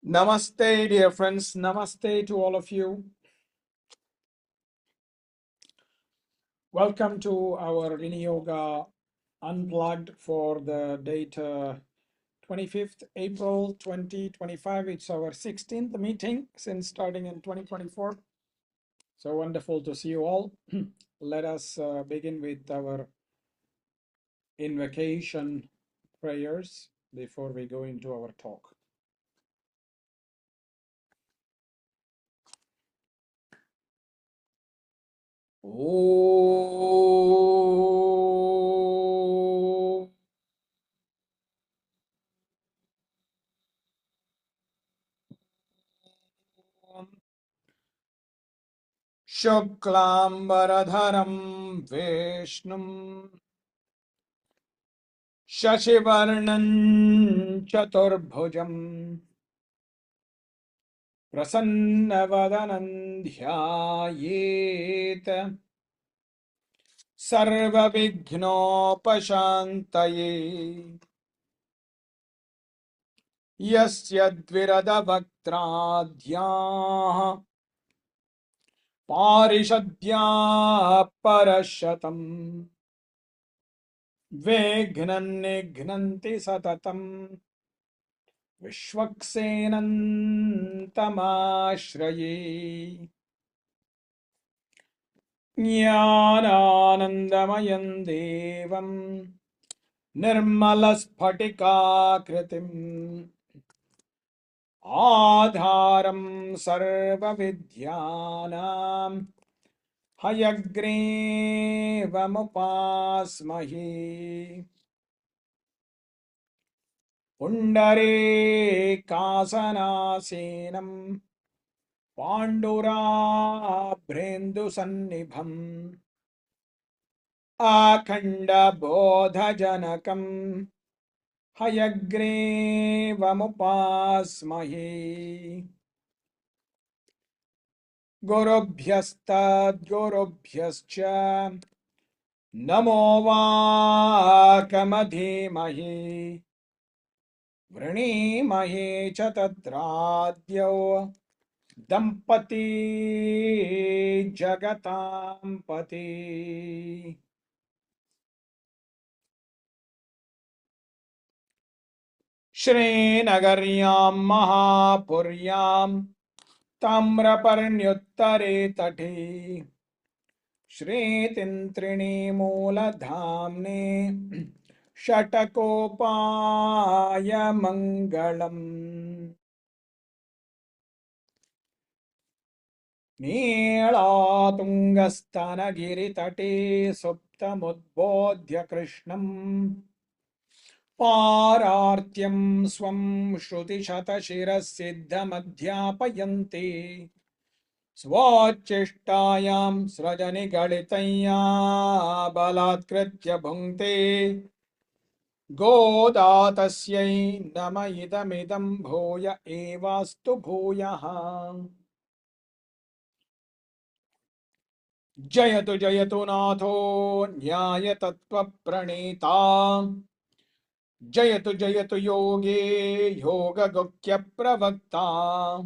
Namaste, dear friends. Namaste to all of you. Welcome to our Viniyoga Unplugged for the date 25th April 2025. It's our 16th meeting since starting in 2024. So wonderful to see you all. Let us begin with our invocation prayers before we go into our talk. Om Shuklambaradharam Vishnum Shashivarnam Chaturbhujam Prasannavadanam Dhyayet Sarvavighnopashantaye Yasya Dviradavaktradyah Parishadya Parashatam Vignannignanti Satatam Vishwaksenantamashraye Jnananandamayan Devam Nirmalaspatikakritim Adharam Sarvavidyanam Hayagrevam Pundare Kasanasenam Pandura Brendu Sannibham Akhanda Bodha Janakam Hayagrevam Gurubhyastad Gurubhyascha Namo Vakamadhimahi Vranimahi Chatadradyo Dampati Jagatampati Shri Nagaryam Mahapuryam Tamraparnyuttare Tati Shri Tintrini Mooladhamne Shatakopaya Mangalam Neelatungastanagiri Suptamudbodhya Krishnam Parartyam Swam Shruti Shatashira Siddhamadhyapayanti Swachishhtayam Srajani Galitaya Balatkritya Bhungte Godatasyai Nama Idamidam Bhoya Evastu Bhoyaha Jayatu Jayatu Natho Nyaya Tattva Pranita Jayatu Jayatu Yogi Yoga Gokya Pravakta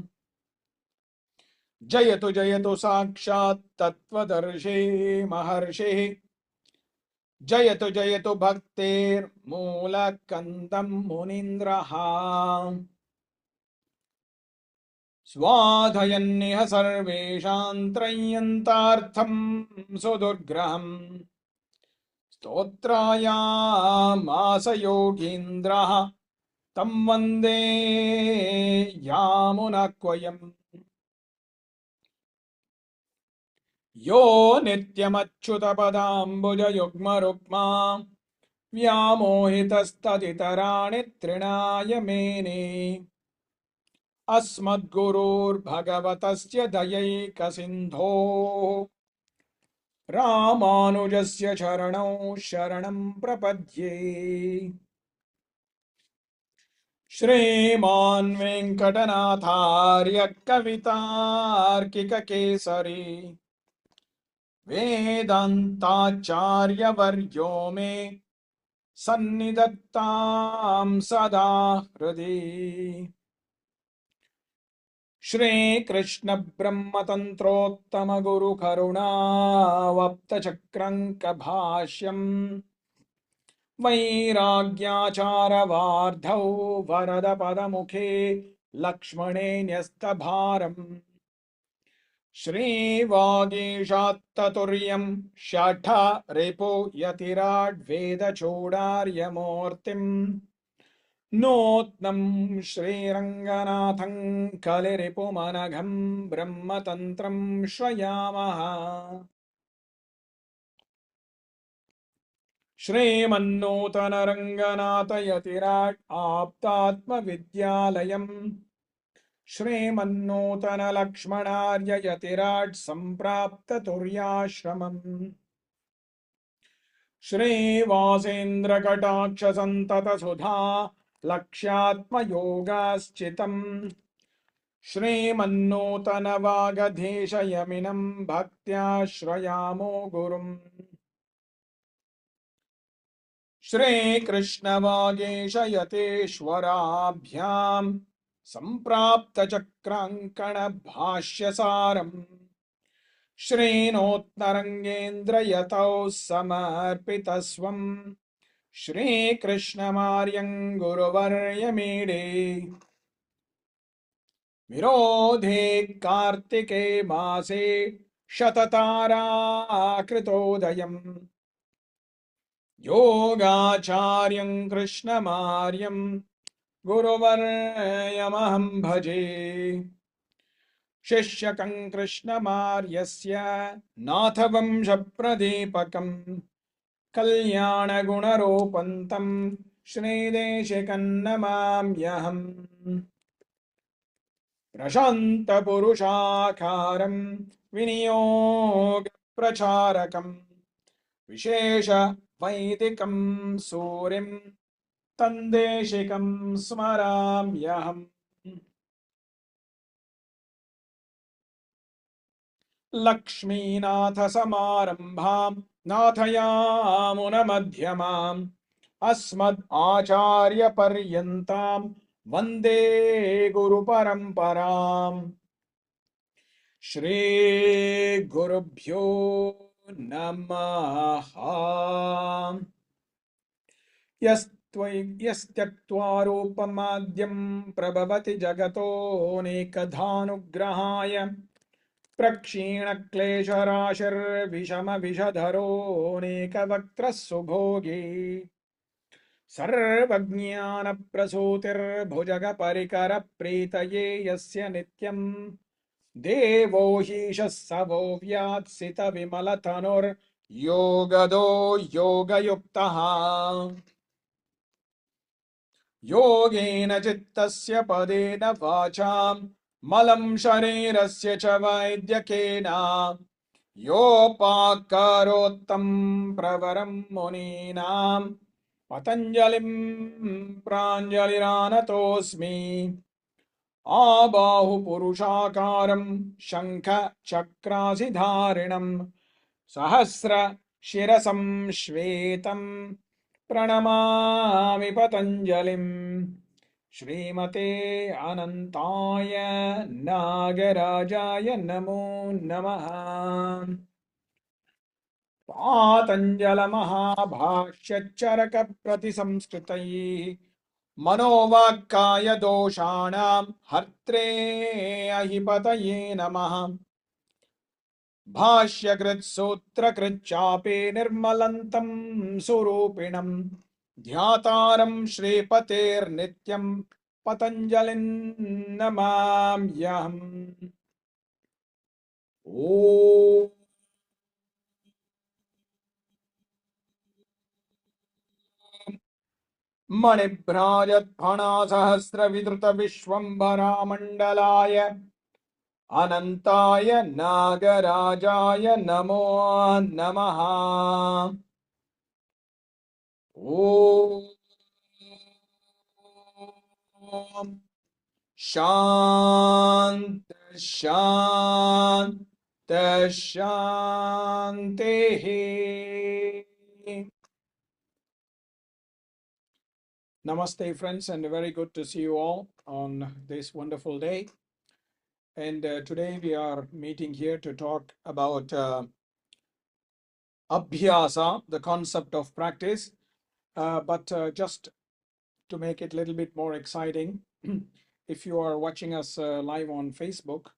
Jayatu Jayatu Sakshat Tattvadarshi Maharshi Jayatu Jayatu Bhaktir Mula Kandam Munindraha Swadhayanniha Sarveshan Trayantartham Sudurgraham Stotraya Masa Yogindraha Tam Vande Yamunakwayam Yo Nityamachyutapadambuja Yugma Rukma Vyamohitastaditarani Trinaya Mene Asmadgurur Bhagavatasya Dayayika Sindho Ramanujasya Charanau Sharanam Prapadye Shriman Venkatanatharya Kavitarkika Kesari Vedantacharya Varyo me Sannidattam Sada Hradi Shri Krishna ब्रह्म तंत्रोत्तम गुरु करुणावप्त चक्रंक भाष्यम वैराग्याचार वार्धौ वरद पदमुखे लक्ष्मणे न्यस्तभारम् श्रीवागीशात्ततुर्यं षठ रिपु यतिराड्वेदचूडार्यमूर्तिम् नूत्नं श्रीरङ्गनाथं कलिरिपुमनघं ब्रह्मतन्त्रं श्रयामः श्रीमन्नूतनरङ्गनाथ यतिराट् आप्तात्मविद्यालयम् श्रीमन्नूतनलक्ष्मणार्य यतिराट् सम्प्राप्ततुर्याश्रमम् श्रीवासेन्द्रकटाक्षसन्ततसुधा लक्ष्यात्मयोगाश्चितम् श्रीमन्नूतनवागधीशयमिनं भक्त्याश्रयामो गुरुम् श्रीकृष्णवागीशयतेश्वराभ्यां सम्प्राप्तचक्राङ्कणभाष्यसारम् श्रीनोत्तरङ्गेन्द्रयतौ समर्पितस्वम् श्रीकृष्णमार्यं गुरुवर्यमीडे विरोधे कार्तिके मासे शतताराकृतोदयम् योगाचार्यं कृष्णमार्यं गुरुवर्यमहं भजे शिष्यकं कृष्णमार्यस्य नाथवंशप्रदीपकं कल्याणगुणरूपन्तं श्रीदेशिकं नमाम्यहम् प्रशान्तपुरुषाकारं विनियोगप्रचारकं विशेष वैदिकं सूरिं तन्देशिकं स्मराम्यहम् लक्ष्मीनाथसमारम्भां नाथयामुनमध्यमाम् अस्मद् आचार्यपर्यन्तां वन्दे गुरुपरम्पराम् श्रीगुरुभ्यो नमः यस्त्यक्त्वा रूपमाद्यं प्रभवति जगतोऽनेकधानुग्रहाय प्रक्षीणक्लेशराशिर्विषमविषधरोऽनेकवक्त्रः सुभोगी सर्वज्ञानप्रसूतिर्भुजगपरिकरप्रीतये यस्य नित्यं देवो हीशः स वो व्यात्सितविमलतनुर्योगदो योगयुक्तः योगेन चित्तस्य पदेन वाचां मलं शरीरस्य च वैद्यकेन योपाकरोत्तं प्रवरं मुनीनां पतञ्जलिं प्राञ्जलिरानतोऽस्मि आबाहुपुरुषाकारं शङ्ख चक्रासिधारिणं सहस्रशिरसं श्वेतं प्रणमामि पतञ्जलिं श्रीमते अनन्ताय नागराजाय नमो नमः पातञ्जलमहाभाष्यचरकप्रतिसंस्कृतैः मनोवाक्कायदोषाणां हर्त्रे अहिपतये नमः भाष्यकृत्सूत्रकृच्चापे निर्मलन्तं सुरूपिणं ध्यातारं श्रीपतेर्नित्यं पतञ्जलिं नमाम्यहम् ॐ मणिभ्राजत्फणासहस्रविधृतविश्वम्भरामण्डलाय अनन्ताय नागराजाय नमो नमः ॐ शान्त शान्त शान्तिः Namaste friends, and very good to see you all on this wonderful day. And today we are meeting here to talk about Abhyasa, the concept of practice. But just to make it a little bit more exciting, if you are watching us live on Facebook,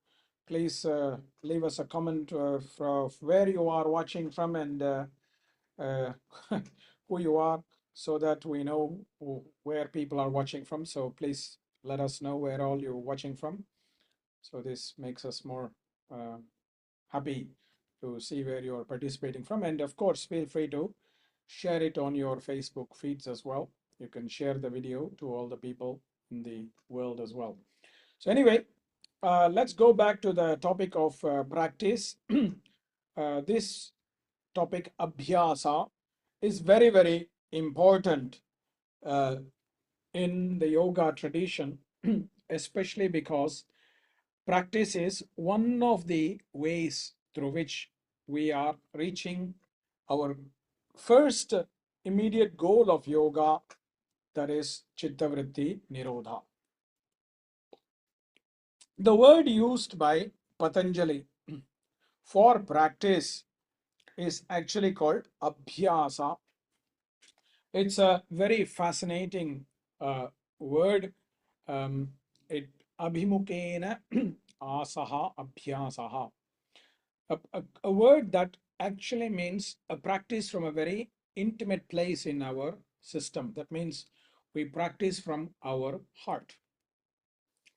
please leave us a comment from where you are watching from and uh, who you are, so that we know where people are watching from. So please let us know where all you're watching from. So this makes us more happy to see where you are participating from. And of course, feel free to share it on your Facebook feeds as well. You can share the video to all the people in the world as well. So anyway, let's go back to the topic of practice. This topic, Abhyasa, is very, very important uh, in the yoga tradition, especially because practice is one of the ways through which we are reaching our first immediate goal of yoga, that is Chittavritti Nirodha. The word used by Patanjali for practice is actually called Abhyasa. It's a very fascinating word. It Abhimukena asaha abhyasaha. A word that actually means a practice from a very intimate place in our system. That means we practice from our heart.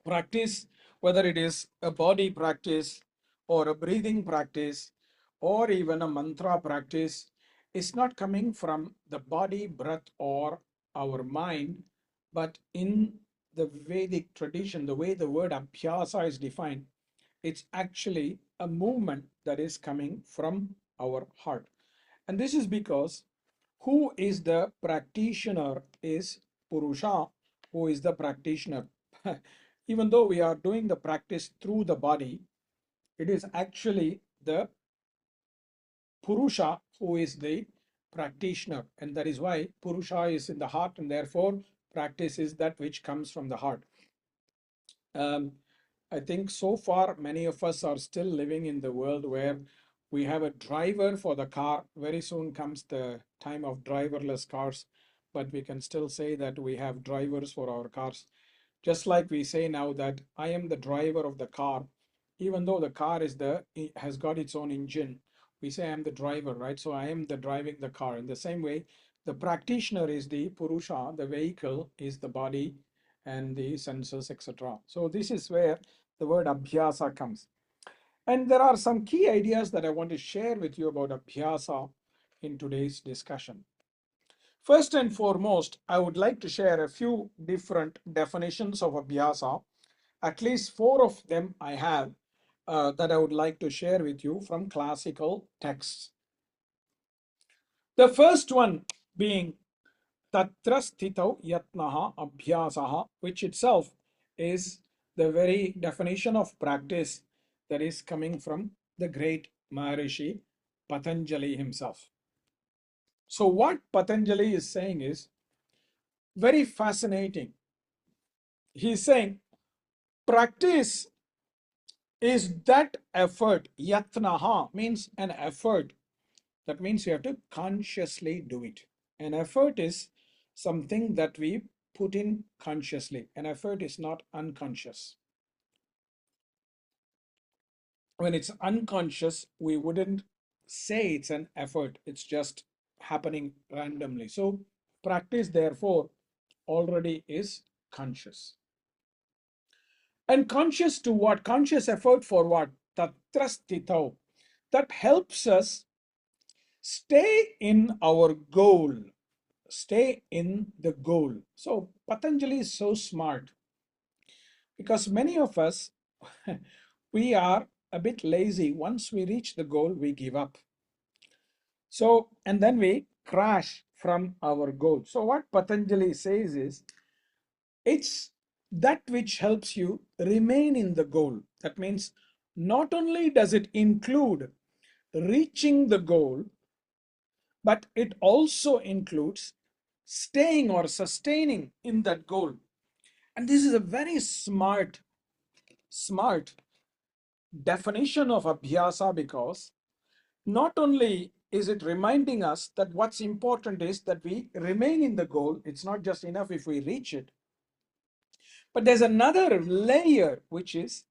Practice, whether it is a body practice or a breathing practice or even a mantra practice, is not coming from the body, breath, or our mind, but in the Vedic tradition, the way the word abhyasa is defined, it's actually a movement that is coming from our heart. And this is because who is the practitioner is Purusha, who is the practitioner. Even though we are doing the practice through the body, it is actually the Purusha who is the practitioner. And that is why Purusha is in the heart, and therefore practice is that which comes from the heart. I think so far many of us are still living in the world where we have a driver for the car. Very soon comes the time of driverless cars, but we can still say that we have drivers for our cars. Just like we say now that I am the driver of the car, even though the car has got its own engine, we say I'm the driver, right? So I am the driving the car. In the same way, the practitioner is the Purusha, the vehicle is the body and the senses, etc. So this is where the word Abhyasa comes. And there are some key ideas that I want to share with you about Abhyasa in today's discussion. First and foremost, I would like to share a few different definitions of Abhyasa. At least 4 of them I have that I would like to share with you from classical texts. The first one being Tatra sthitau yatnaha abhyasaha, which itself is the very definition of practice that is coming from the great Maharishi Patanjali himself. So what Patanjali is saying is very fascinating. He's saying practice is that effort. Yatnaha means an effort. That means you have to consciously do it. An effort is something that we put in consciously. An effort is not unconscious. When it's unconscious, we wouldn't say it's an effort. It's just happening randomly. So practice, therefore, already is conscious. And conscious to what? Conscious effort for what? Tatra sthitau. That helps us stay in our goal. Stay in the goal. So Patanjali is so smart because many of us, we are a bit lazy. Once we reach the goal, we give up. So, and then we crash from our goal. So what Patanjali says is, it's that which helps you remain in the goal. That means not only does it include reaching the goal, but it also includes staying or sustaining in that goal. And this is a very smart definition of Abhyasa, because not only is it reminding us that what's important is that we remain in the goal, it's not just enough if we reach it, but there's another layer, which is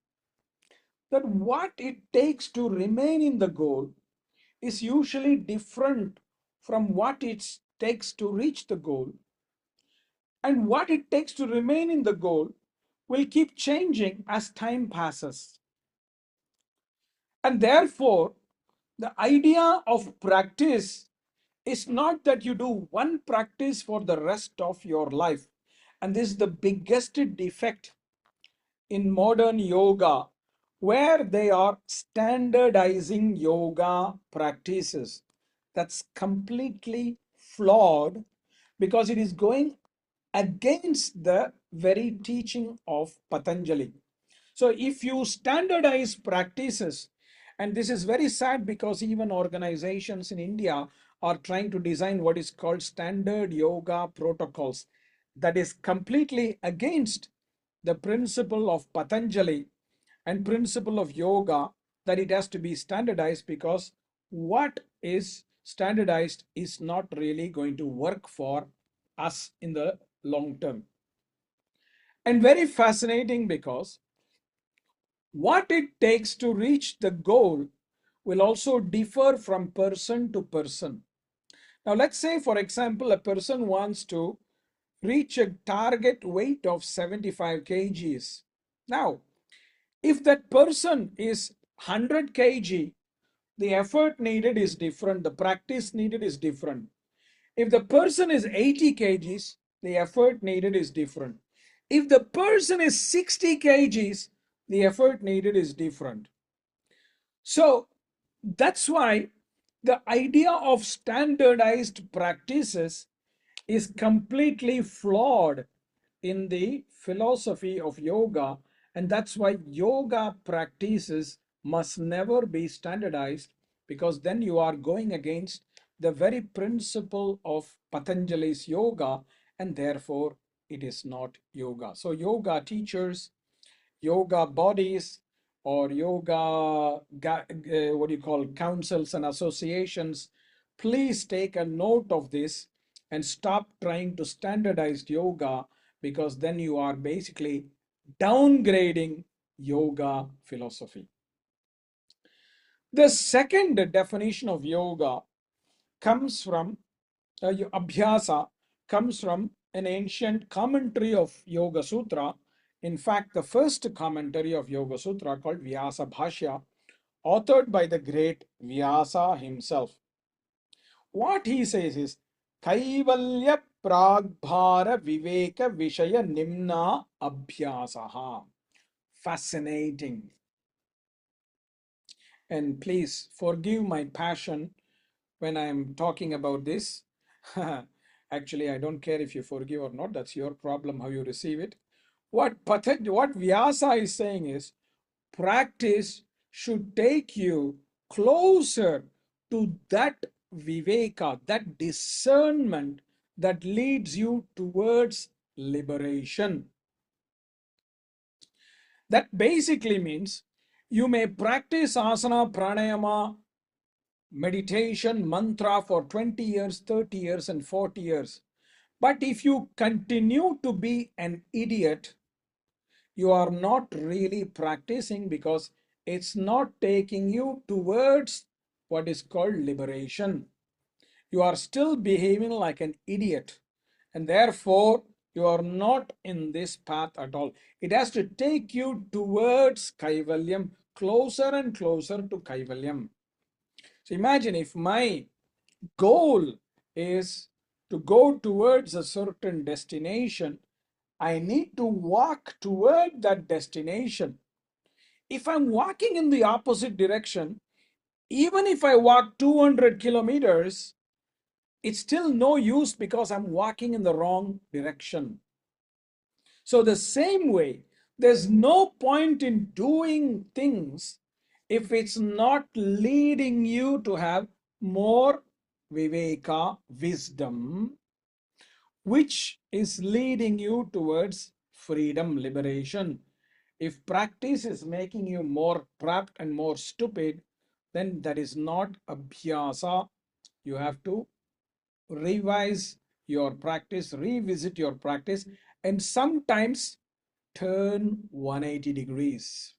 that what it takes to remain in the goal is usually different from what it takes to reach the goal. And what it takes to remain in the goal will keep changing as time passes. And therefore, the idea of practice is not that you do one practice for the rest of your life. And this is the biggest defect in modern yoga, where they are standardizing yoga practices. That's completely flawed, because it is going against the very teaching of Patanjali. So if you standardize practices, and this is very sad because even organizations in India are trying to design what is called standard yoga protocols, that is completely against the principle of Patanjali and principle of yoga, that it has to be standardized, because what is standardized is not really going to work for us in the long term. And very fascinating, because what it takes to reach the goal will also differ from person to person. Now, let's say, for example, a person wants to reach a target weight of 75 kgs. Now, if that person is 100 kg, the effort needed is different, the practice needed is different. If the person is 80 kgs, the effort needed is different. If the person is 60 kgs, the effort needed is different. So that's why the idea of standardized practices is completely flawed in the philosophy of yoga, and that's why yoga practices must never be standardized, because then you are going against the very principle of Patanjali's yoga, and therefore it is not yoga. So yoga teachers, yoga bodies, or yoga what do you call, councils and associations, please take a note of this and stop trying to standardize yoga, because then you are basically downgrading yoga philosophy. The second definition of yoga comes from Abhyasa, comes from an ancient commentary of Yoga Sutra. In fact, the first commentary of Yoga Sutra, called ÄBHYÄSA, authored by the great Vyasa himself. What he says is, Kaivalya Pragbhara Viveka Vishaya Nimna Abhyasaha. Fascinating. And please forgive my passion when I'm talking about this. Actually, I don't care if you forgive or not. That's your problem, how you receive it. What Vyasa is saying is, practice should take you closer to that viveka, that discernment that leads you towards liberation. That basically means you may practice asana, pranayama, meditation, mantra for 20 years, 30 years, and 40 years. But if you continue to be an idiot, you are not really practicing, because it's not taking you towards what is called liberation. You are still behaving like an idiot, and therefore you are not in this path at all. It has to take you towards Kaivalyam, closer and closer to Kaivalyam. So imagine, if my goal is to go towards a certain destination, I need to walk toward that destination. If I'm walking in the opposite direction, even if I walk 200 kilometers, it's still no use, because I'm walking in the wrong direction. So the same way, there's no point in doing things if it's not leading you to have more viveka, wisdom, which is leading you towards freedom, liberation. If practice is making you more trapped and more stupid, then that is not abhyasa. You have to revise your practice, revisit your practice, and sometimes turn 180 degrees.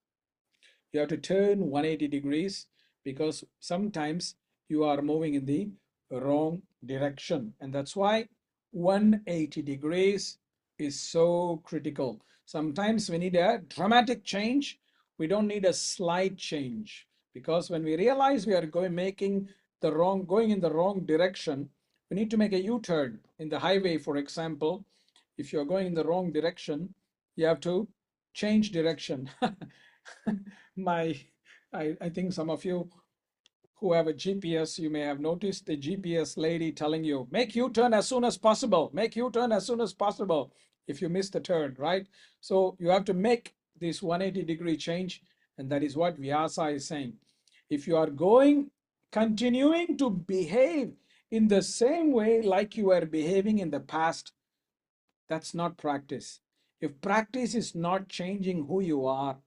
You have to turn 180 degrees because sometimes you are moving in the wrong direction. And that's why 180 degrees is so critical. Sometimes we need a dramatic change. We don't need a slight change, because when we realize we are going in the wrong direction, we need to make a U-turn in the highway. For example, if you're going in the wrong direction, you have to change direction. my I think some of you who have a GPS, you may have noticed the GPS lady telling you, make U-turn as soon as possible, make U-turn as soon as possible if you miss the turn, right? So you have to make this 180-degree change, and that is what Vyasa is saying. If you are continuing to behave in the same way like you were behaving in the past, that's not practice. If practice is not changing who you are,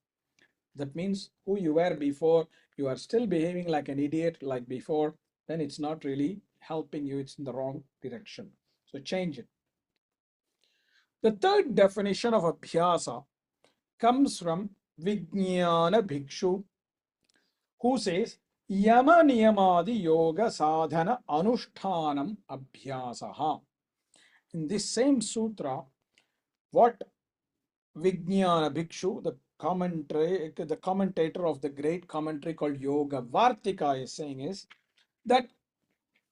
that means who you were before, you are still behaving like an idiot like before, then it's not really helping you. It's in the wrong direction. So change it. The third definition of abhyasa comes from Vijnana Bhikshu, who says, Yama Niyamadi Yoga Sadhana Anushtanam Abhyasaha. In this same sutra, what Vijnana Bhikshu, the commentator of the great commentary called Yoga Vartika, is saying is that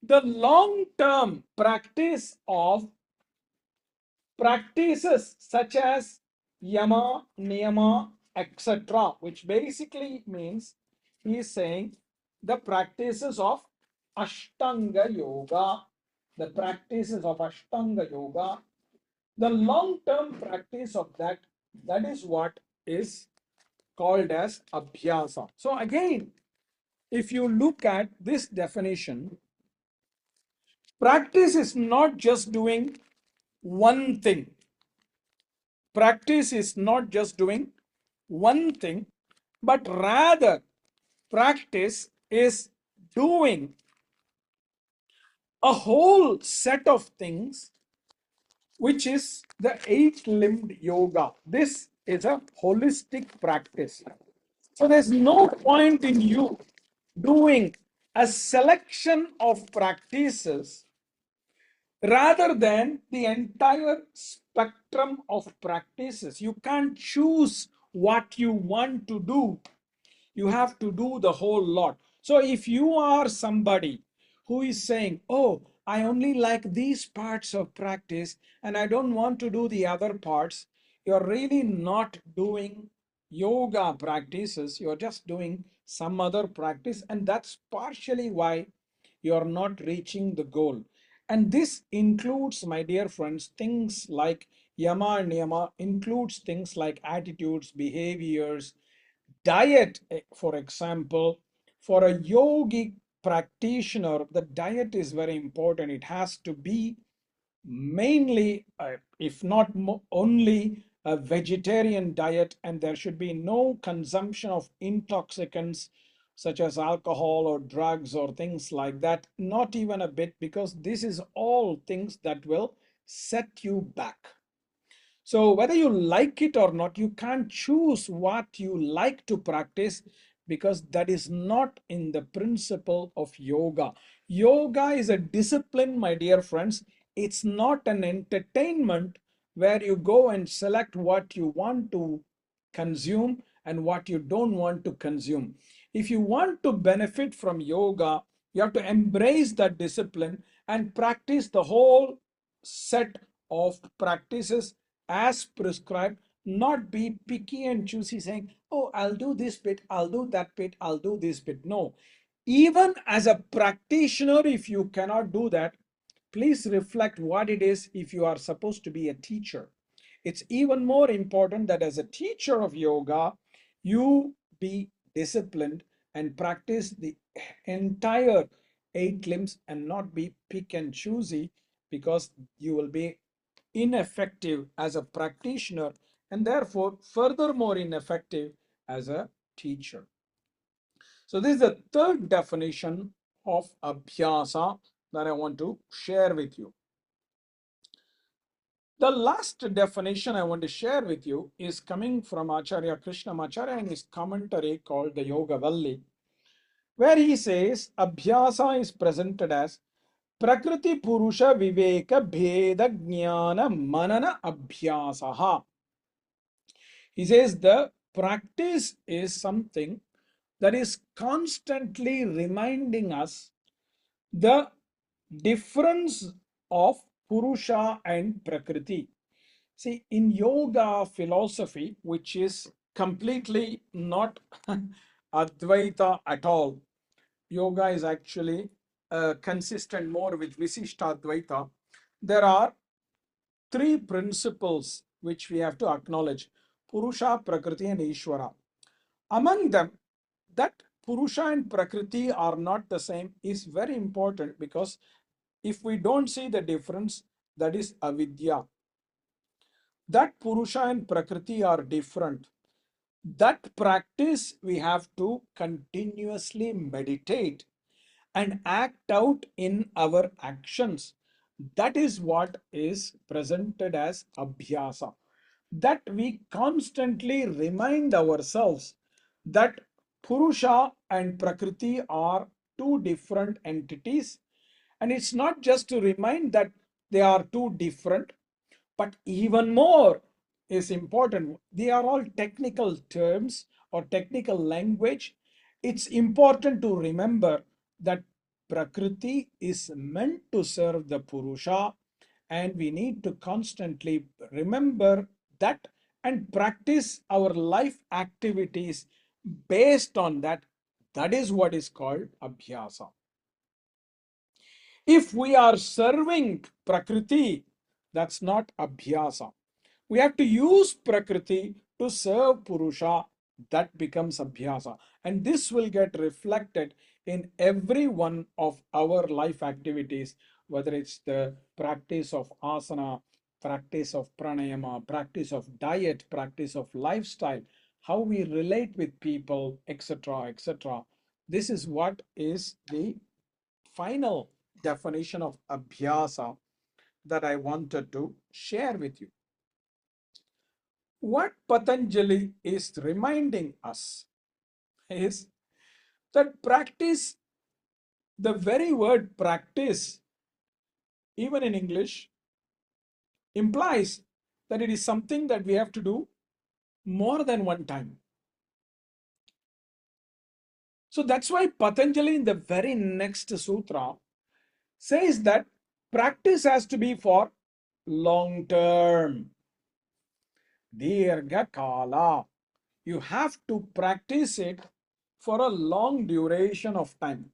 the long-term practice of practices such as yama, niyama, etc., which basically means he is saying the practices of Ashtanga Yoga, the practices of Ashtanga Yoga, the long-term practice of that is what is called as abhyasa. So again, if you look at this definition, practice is not just doing one thing. Practice is not just doing one thing, but rather practice is doing a whole set of things, which is the eight-limbed yoga. This is a holistic practice. So there's no point in you doing a selection of practices rather than the entire spectrum of practices. You can't choose what you want to do. You have to do the whole lot. So if you are somebody who is saying, oh, I only like these parts of practice and I don't want to do the other parts, you're really not doing yoga practices. You're just doing some other practice, and that's partially why you're not reaching the goal. And this includes, my dear friends, things like yama and niyama, includes things like attitudes, behaviors, diet. For example, for a yogic practitioner, the diet is very important. It has to be mainly, if not only, a vegetarian diet, and there should be no consumption of intoxicants such as alcohol or drugs or things like that, not even a bit, because this is all things that will set you back. So whether you like it or not, you can't choose what you like to practice, because that is not in the principle of yoga. Yoga is a discipline, my dear friends. It's not an entertainment where you go and select what you want to consume and what you don't want to consume. If you want to benefit from yoga, you have to embrace that discipline and practice the whole set of practices as prescribed, not be picky and choosy saying, oh, I'll do this bit, I'll do that bit, I'll do this bit. No. Even as a practitioner, if you cannot do that, please reflect what it is if you are supposed to be a teacher. It's even more important that as a teacher of yoga, you be disciplined and practice the entire eight limbs and not be pick and choosy, because you will be ineffective as a practitioner and therefore furthermore ineffective as a teacher. So this is the third definition of abhyasa that I want to share with you. The last definition I want to share with you is coming from Acharya Krishnamacharya in his commentary called the Yoga Valli, where he says abhyasa is presented as Prakriti Purusha Viveka Bheda Jnana Manana Abhyasaha. He says the practice is something that is constantly reminding us the difference of Purusha and Prakriti. See, in yoga philosophy, which is completely not Advaita at all, yoga is actually consistent more with Visishta Advaita. There are three principles which we have to acknowledge: Purusha, Prakriti, and Ishvara. Among them, that Purusha and Prakriti are not the same is very important, because if we don't see the difference, that is avidya. That Purusha and Prakriti are different. That practice we have to continuously meditate and act out in our actions. That is what is presented as abhyasa. That we constantly remind ourselves that Purusha and Prakriti are two different entities. And it's not just to remind that they are two different, but even more is important. They are all technical terms or technical language. It's important to remember that Prakriti is meant to serve the Purusha, and we need to constantly remember that and practice our life activities based on that. That is what is called Abhyasa. If we are serving Prakriti, that's not Abhyasa. We have to use Prakriti to serve Purusha. That becomes Abhyasa. And this will get reflected in every one of our life activities, whether it's the practice of asana, practice of pranayama, practice of diet, practice of lifestyle, how we relate with people, etc., etc. This is what is the final definition of Abhyasa that I wanted to share with you. What Patanjali is reminding us is that practice, the very word practice, even in English, implies that it is something that we have to do more than one time. So that's why Patanjali in the very next sutra says that practice has to be for long term. Dirgha Kala. You have to practice it for a long duration of time.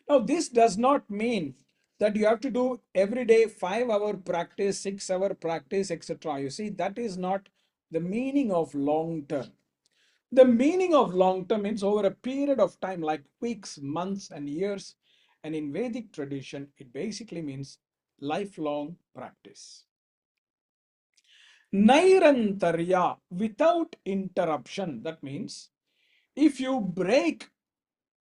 Now, this does not mean that you have to do every day 5-hour practice, 6-hour practice, etc. You see, that is not the meaning of long term. The meaning of long term means over a period of time, like weeks, months, and years. And in Vedic tradition, it basically means lifelong practice. Nairantarya, without interruption. That means if you break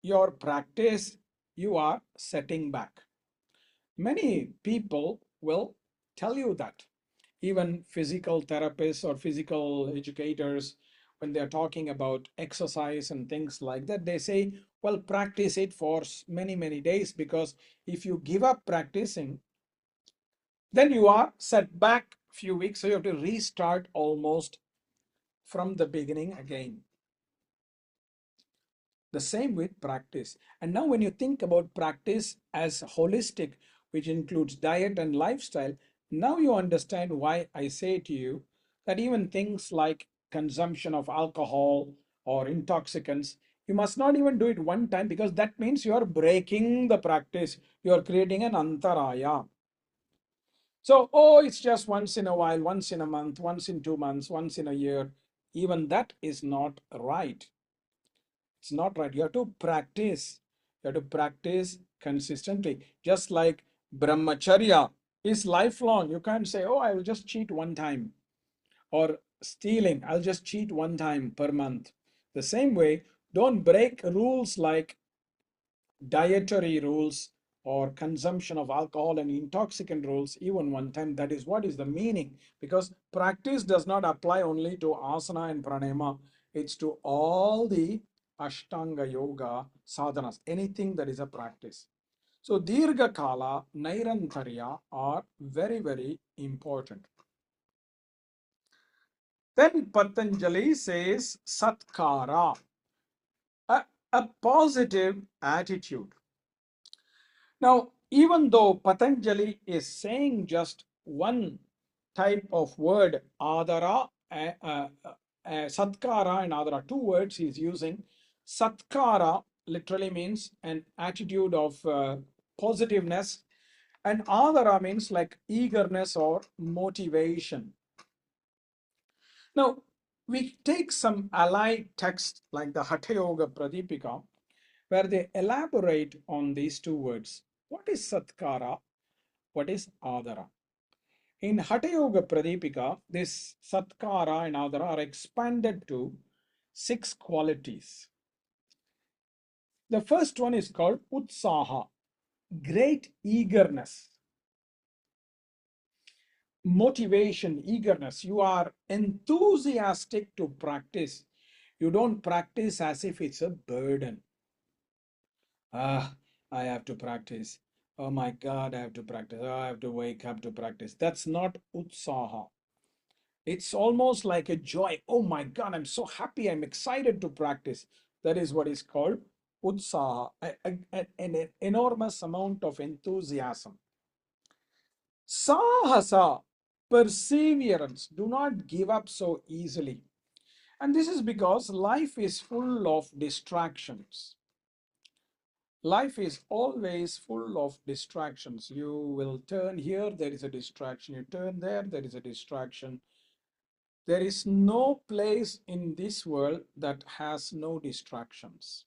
your practice, you are setting back. Many people will tell you that. Even physical therapists or physical educators, when they're talking about exercise and things like that, they say, well, practice it for many, many days, because if you give up practicing, then you are set back a few weeks. So you have to restart almost from the beginning again. The same with practice. And now when you think about practice as holistic, which includes diet and lifestyle, now you understand why I say to you that even things like consumption of alcohol or intoxicants, you must not even do it one time, because that means you are breaking the practice. You are creating an antaraya. So, oh, it's just once in a while, once in a month, once in 2 months, once in a year. Even that is not right. It's not right. You have to practice. You have to practice consistently. Just like brahmacharya is lifelong. You can't say, oh, I will just cheat one time. Or stealing. I'll just cheat one time per month. The same way, don't break rules like dietary rules or consumption of alcohol and intoxicant rules even one time. That is what is the meaning, because practice does not apply only to asana and pranayama. It's to all the ashtanga yoga sadhanas, anything that is a practice. So dirgha kala, nairantarya are very, very important. Then Patanjali says satkara, a positive attitude. Now, even though Patanjali is saying just one type of word, adara, satkara and adara, two words he's using. Satkara literally means an attitude of positiveness, and adara means like eagerness or motivation. Now, we take some allied text like the Hatha Yoga Pradipika, where they elaborate on these two words. What is satkara? What is adara? In Hatha Yoga Pradipika, this satkara and adara are expanded to 6 qualities. The first one is called utsaha, great eagerness, motivation, eagerness. You are enthusiastic to practice. You don't practice as if it's a burden. I have to practice. Oh my God, I have to practice. Oh, I have to wake up to practice. That's not utsaha. It's almost like a joy. Oh my God, I'm so happy. I'm excited to practice. That is what is called utsaha, an enormous amount of enthusiasm. Sahasa, perseverance. Do not give up so easily. And this is because life is full of distractions. Life is always full of distractions. You will turn here, there is a distraction. You turn there, there is a distraction. There is no place in this world that has no distractions.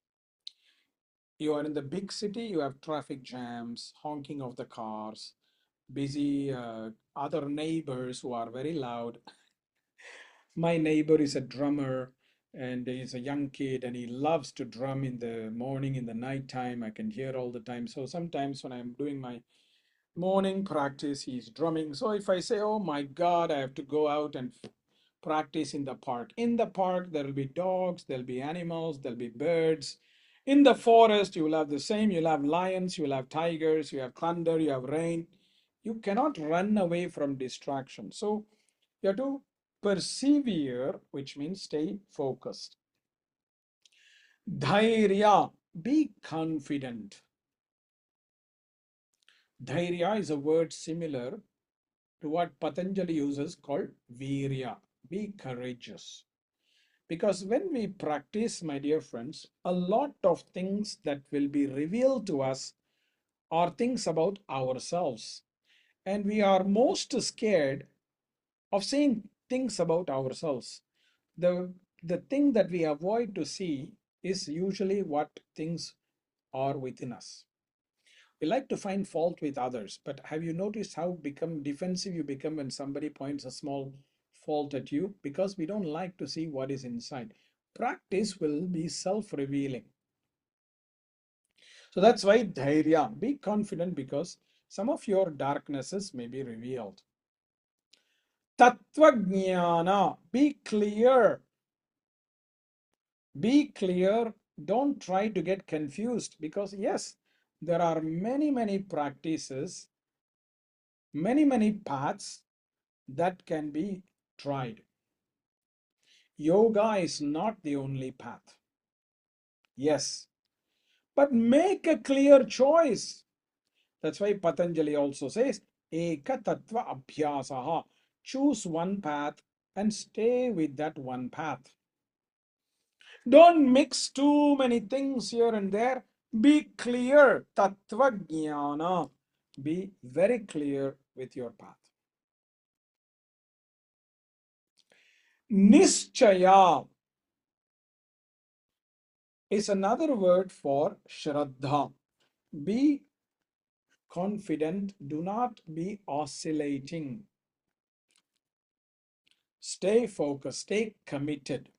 You are in the big city, you have traffic jams, honking of the cars, busy other neighbors who are very loud. My neighbor is a drummer and he's a young kid and he loves to drum in the morning, in the night time. I can hear all the time. So sometimes when I'm doing my morning practice, he's drumming. So if I say, oh my God, I have to go out and practice in the park. In the park, there will be dogs, there'll be animals, there'll be birds. In the forest, you will have the same. You'll have lions, you'll have tigers, you have thunder, you have rain. You cannot run away from distraction. So you have to persevere, which means stay focused. Dhairya, be confident. Dhairya is a word similar to what Patanjali uses called virya, be courageous. Because when we practice, my dear friends, a lot of things that will be revealed to us are things about ourselves. And we are most scared of seeing things about ourselves. The thing that we avoid to see is usually what things are within us. We like to find fault with others, but have you noticed how become defensive you become when somebody points a small fault at you? Because we don't like to see what is inside. Practice will be self-revealing. So that's why dhairya, be confident because some of your darknesses may be revealed. Tattva jnana, be clear. Be clear. Don't try to get confused because yes, there are many practices, many paths that can be tried. Yoga is not the only path. Yes, but make a clear choice. That's why Patanjali also says, Eka Tattva Abhyasaha. Choose one path and stay with that one path. Don't mix too many things here and there. Be clear. Tattva Jnana. Be very clear with your path. Nischaya is another word for Shraddha. Be confident. Do not be oscillating. Stay focused, stay committed.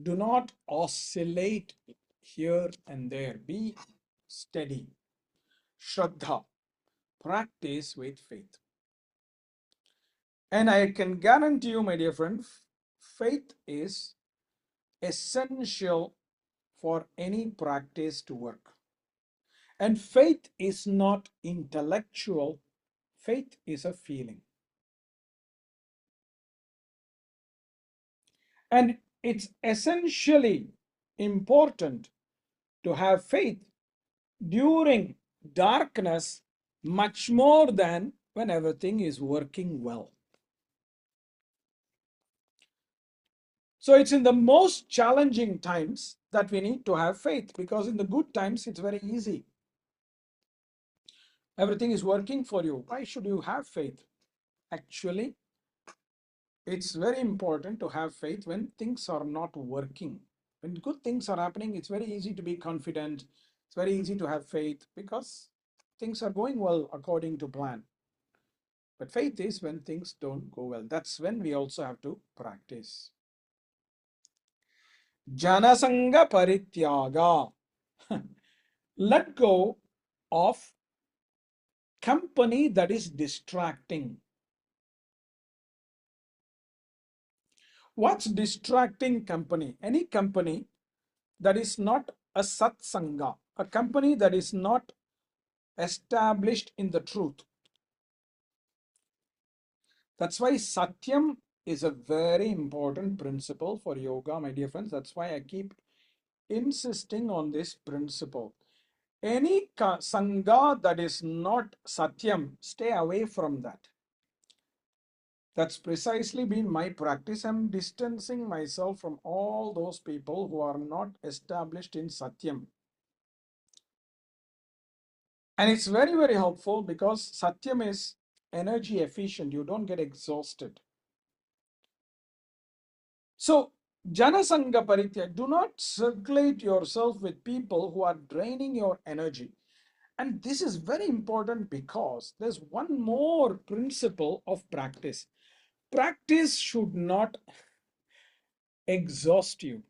Do not oscillate here and there. Be steady. Shraddha, practice with faith. And I can guarantee you, my dear friend, faith is essential for any practice to work. And faith is not intellectual, faith is a feeling. And it's essentially important to have faith during darkness much more than when everything is working well. So it's in the most challenging times that we need to have faith, because in the good times it's very easy. Everything is working for you. Why should you have faith? Actually, it's very important to have faith when things are not working. When good things are happening, it's very easy to be confident. It's very easy to have faith because things are going well according to plan. But faith is when things don't go well. That's when we also have to practice. Janasanga parityaga. Let go of company that is distracting. What's distracting company? Any company that is not a satsanga, a company that is not established in the truth. That's why Satyam is a very important principle for yoga, my dear friends. That's why I keep insisting on this principle. Any sangha that is not Satyam, stay away from that. That's precisely been my practice. I'm distancing myself from all those people who are not established in Satyam. And it's very, very helpful because Satyam is energy efficient. You don't get exhausted. So, Janasanga Paritya, do not circulate yourself with people who are draining your energy. And this is very important because there's one more principle of practice. Practice should not exhaust you.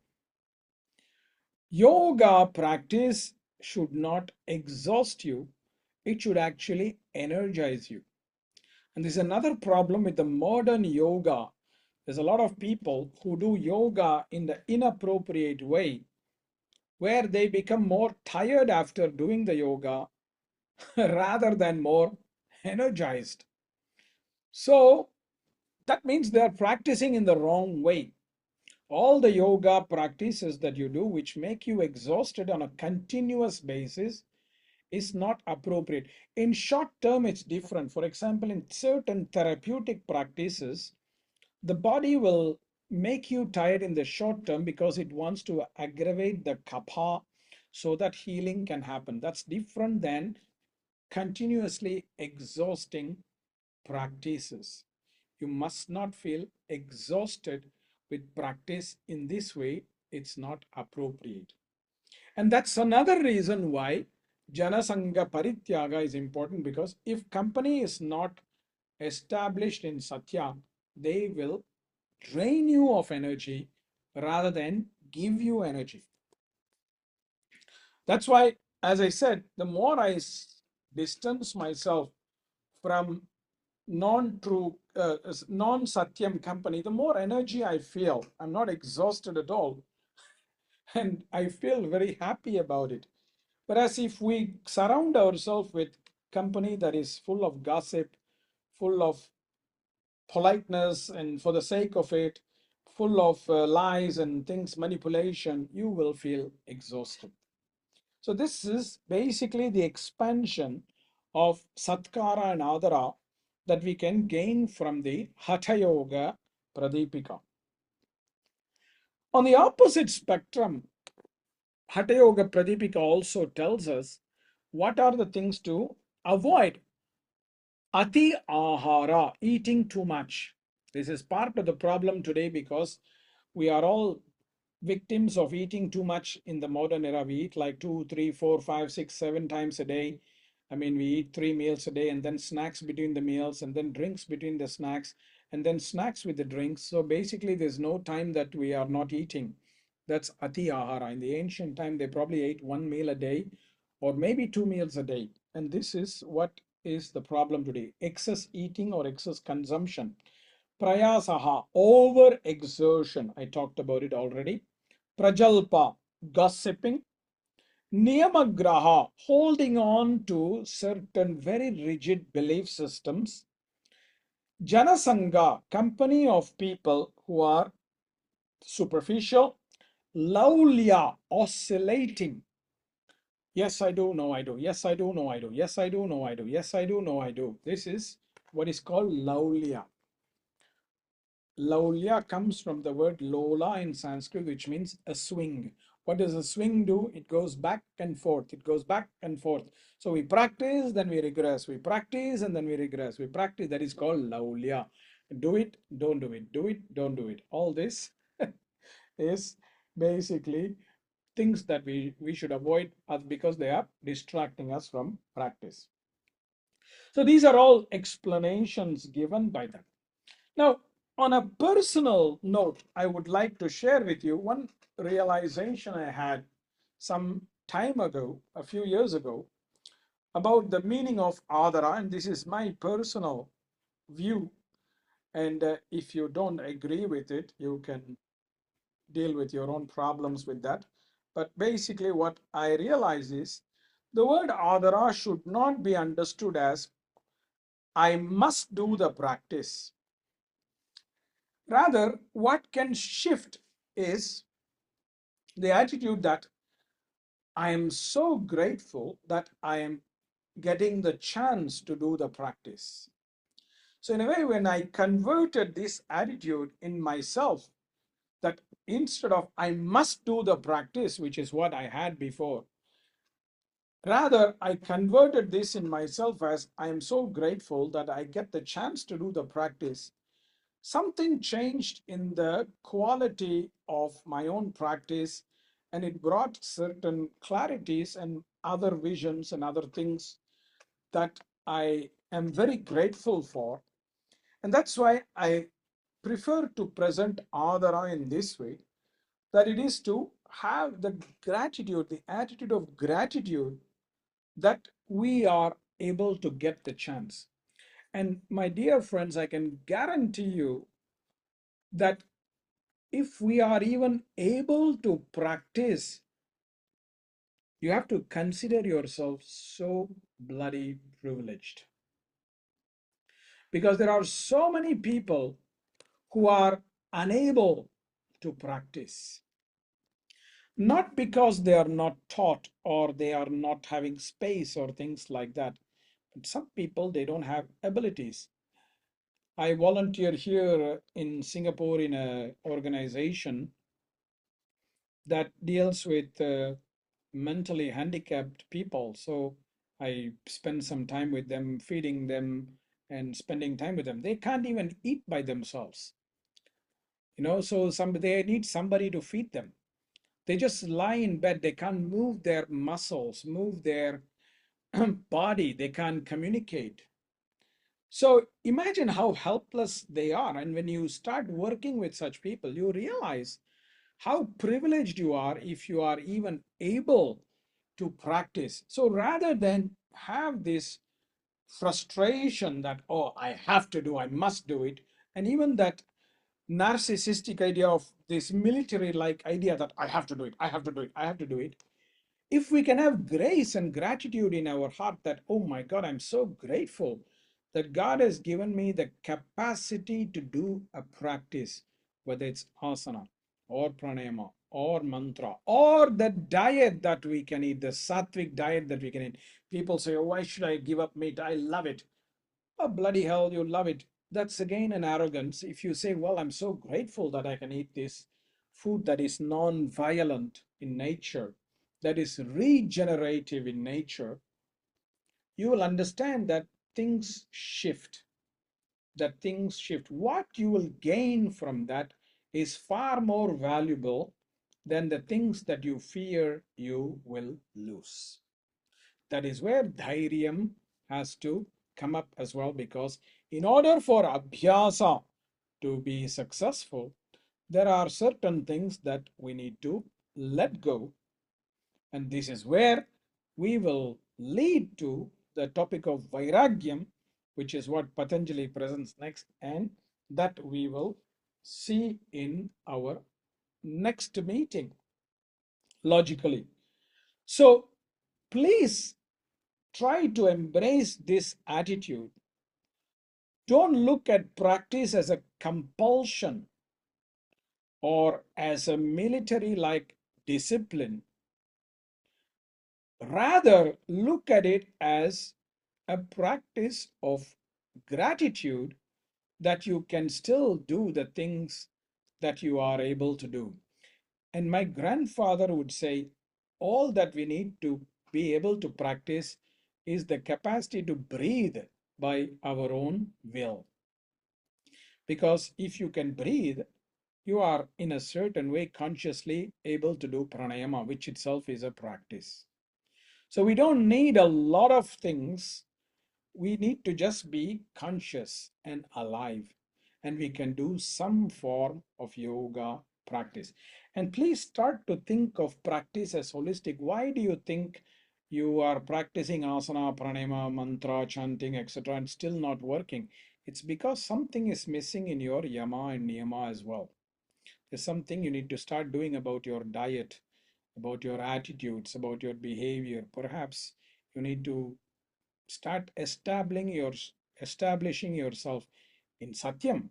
Yoga practice should not exhaust you. It should actually energize you. And there's another problem with the modern yoga. There's a lot of people who do yoga in the inappropriate way, where they become more tired after doing the yoga rather than more energized. So that means they are practicing in the wrong way. All the yoga practices that you do, which make you exhausted on a continuous basis, is not appropriate. In short term, it's different. For example, in certain therapeutic practices, the body will make you tired in the short term because it wants to aggravate the kapha so that healing can happen. That's different than continuously exhausting practices. You must not feel exhausted with practice in this way. It's not appropriate. And that's another reason why Janasanga Parityaga is important, because if company is not established in Satya, they will drain you of energy rather than give you energy. That's why, as I said, the more I distance myself from non-true, non-Satyam company, the more energy I feel. I'm not exhausted at all. And I feel very happy about it. Whereas if we surround ourselves with company that is full of gossip, full of politeness, and for the sake of it, full of lies and things, manipulation, you will feel exhausted. So this is basically the expansion of Satkara and Adara that we can gain from the Hatha Yoga Pradipika. On the opposite spectrum, Hatha Yoga Pradipika also tells us what are the things to avoid. Ati ahara, eating too much. This is part of the problem today because we are all victims of eating too much in the modern era. We eat like 2, 3, 4, 5, 6, 7 times a day. I mean, we eat 3 meals a day and then snacks between the meals and then drinks between the snacks and then snacks with the drinks. So basically, there's no time that we are not eating. That's ati ahara. In the ancient time, they probably ate 1 meal a day or maybe 2 meals a day. And this is what is the problem today: excess eating or excess consumption. Prayasaha, over exertion. I talked about it already. Prajalpa, gossiping. Niyamagraha, holding on to certain very rigid belief systems. Janasanga, company of people who are superficial. Laulya, oscillating. Yes, I do, no, I do. Yes, I do, no, I do. Yes, I do, no, I do. Yes, I do, no, I do. This is what is called laulya. Laulya comes from the word lola in Sanskrit, which means a swing. What does a swing do? It goes back and forth. It goes back and forth. So we practice, then we regress. We practice, and then we regress. We practice. That is called laulya. Do it, don't do it. Do it, don't do it. All this is basically things that we should avoid because they are distracting us from practice. So these are all explanations given by them. Now, on a personal note, I would like to share with you one realization I had some time ago, a few years ago, about the meaning of adara, and this is my personal view. And if you don't agree with it, you can deal with your own problems with that. But basically, what I realize is the word adara should not be understood as I must do the practice. Rather, what can shift is the attitude that I am so grateful that I am getting the chance to do the practice. So, in a way, when I converted this attitude in myself, that instead of I must do the practice, which is what I had before, rather I converted this in myself as I am so grateful that I get the chance to do the practice. Something changed in the quality of my own practice, and it brought certain clarities and other visions and other things that I am very grateful for. And that's why I prefer to present adara in this way, that it is to have the gratitude, the attitude of gratitude that we are able to get the chance. And my dear friends, I can guarantee you that if we are even able to practice, you have to consider yourself so bloody privileged. Because there are so many people who are unable to practice. Not because they are not taught or they are not having space or things like that. But some people, they don't have abilities. I volunteer here in Singapore in an organization that deals with mentally handicapped people. So I spend some time with them, feeding them and spending time with them. They can't even eat by themselves, so they need somebody to feed them. They just lie in bed. They can't move their muscles, move their body. They can't communicate. So imagine how helpless they are. And when you start working with such people, you realize how privileged you are if you are even able to practice. So rather than have this frustration that, oh, I have to do, I must do it, and even that narcissistic idea of this military like idea that I have to do it, I have to do it, I have to do it. If we can have grace and gratitude in our heart that, oh my God, I'm so grateful that God has given me the capacity to do a practice, whether it's asana or pranayama or mantra or the diet that we can eat, the sattvic diet that we can eat. People say, oh, why should I give up meat? I love it. Oh, bloody hell, you love it. That's again an arrogance. If you say, well, I'm so grateful that I can eat this food that is non-violent in nature, that is regenerative in nature, you will understand that things shift. That things shift. What you will gain from that is far more valuable than the things that you fear you will lose. that is where dhairyam has to come up as well, because in order for abhyasa to be successful, there are certain things that we need to let go. And this is where we will lead to the topic of vairagyam, which is what Patanjali presents next, and that we will see in our next meeting logically. So please try to embrace this attitude. Don't look at practice as a compulsion or as a military like discipline. Rather, look at it as a practice of gratitude that you can still do the things that you are able to do. And my grandfather would say, all that we need to be able to practice is the capacity to breathe by our own will. Because if you can breathe, you are in a certain way consciously able to do pranayama, which itself is a practice. So we don't need a lot of things. We need to just be conscious and alive, and we can do some form of yoga practice. And please start to think of practice as holistic. Why do you think you are practicing asana, pranayama, mantra, chanting, etc., and still not working? It's because something is missing in your yama and niyama as well. There's something you need to start doing about your diet, about your attitudes, about your behavior. Perhaps you need to start establishing yourself in satyam.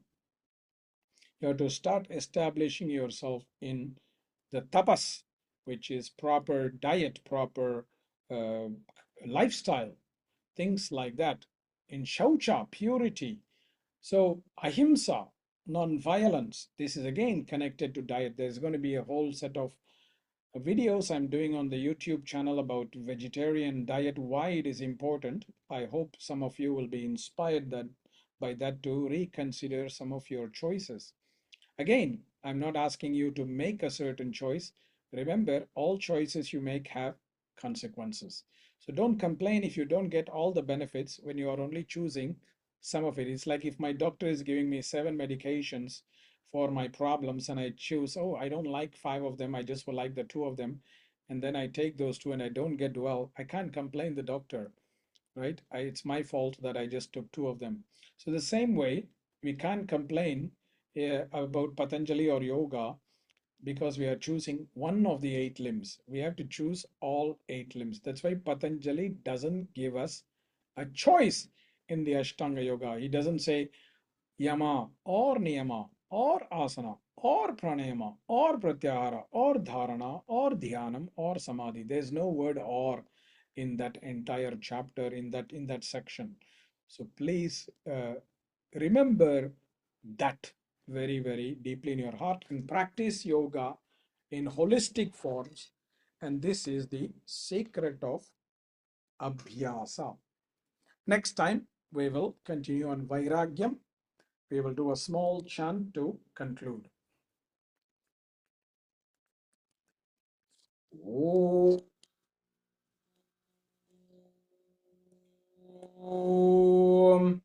You have to start establishing yourself in the tapas, which is proper diet, proper uh, lifestyle, things like that. In shaucha, purity. So ahimsa, non-violence. This is again connected to diet. There's going to be a whole set of videos I'm doing on the YouTube channel about vegetarian diet, why it is important. I hope some of you will be inspired by that to reconsider some of your choices. Again, I'm not asking you to make a certain choice. Remember, all choices you make have consequences. So don't complain if you don't get all the benefits when you are only choosing some of it. It's like if my doctor is giving me 7 medications for my problems and I choose, oh, I don't like 5 of them, I just will like the 2 of them. And then I take those 2 and I don't get well. I can't complain the doctor, right? It's my fault that I just took 2 of them. So the same way, we can't complain about Patanjali or yoga because we are choosing one of the 8 limbs. We have to choose all 8 limbs. That's why Patanjali doesn't give us a choice in the Ashtanga Yoga. He doesn't say yama or niyama or asana or pranayama or pratyahara or dharana or dhyanam or samadhi. There's no word or in that entire chapter, in that section. So please remember that very, very deeply in your heart and practice yoga in holistic forms. And this is the secret of abhyasa. Next time, we will continue on vairagyam. We will do a small chant to conclude. Om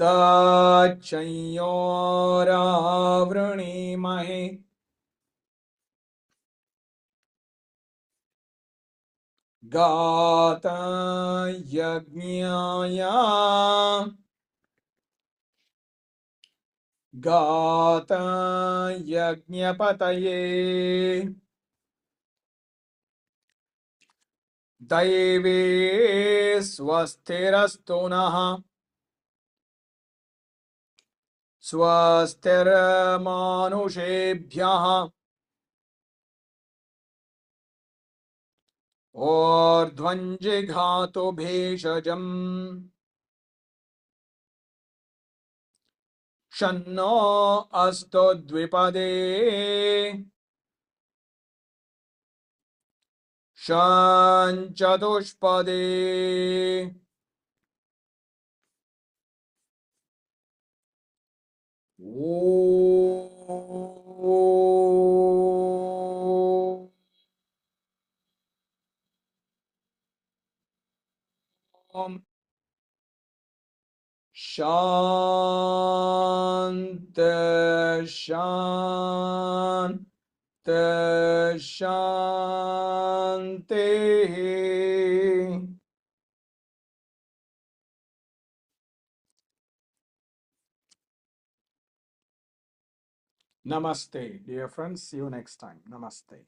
तच्चयोरावृणीमहे गाता यज्ञाय गाता यज्ञपतये दैवे स्वस्तिरस्तु नः स्वस्तिर्मानुषेभ्यः ऊर्ध्वञ्जिघातु भेषजम् शन्नो अस्तु द्विपदे शञ्चतुष्पदे ॐ Shanta, Shanta, Shanti. Namaste, dear friends. See you next time. Namaste.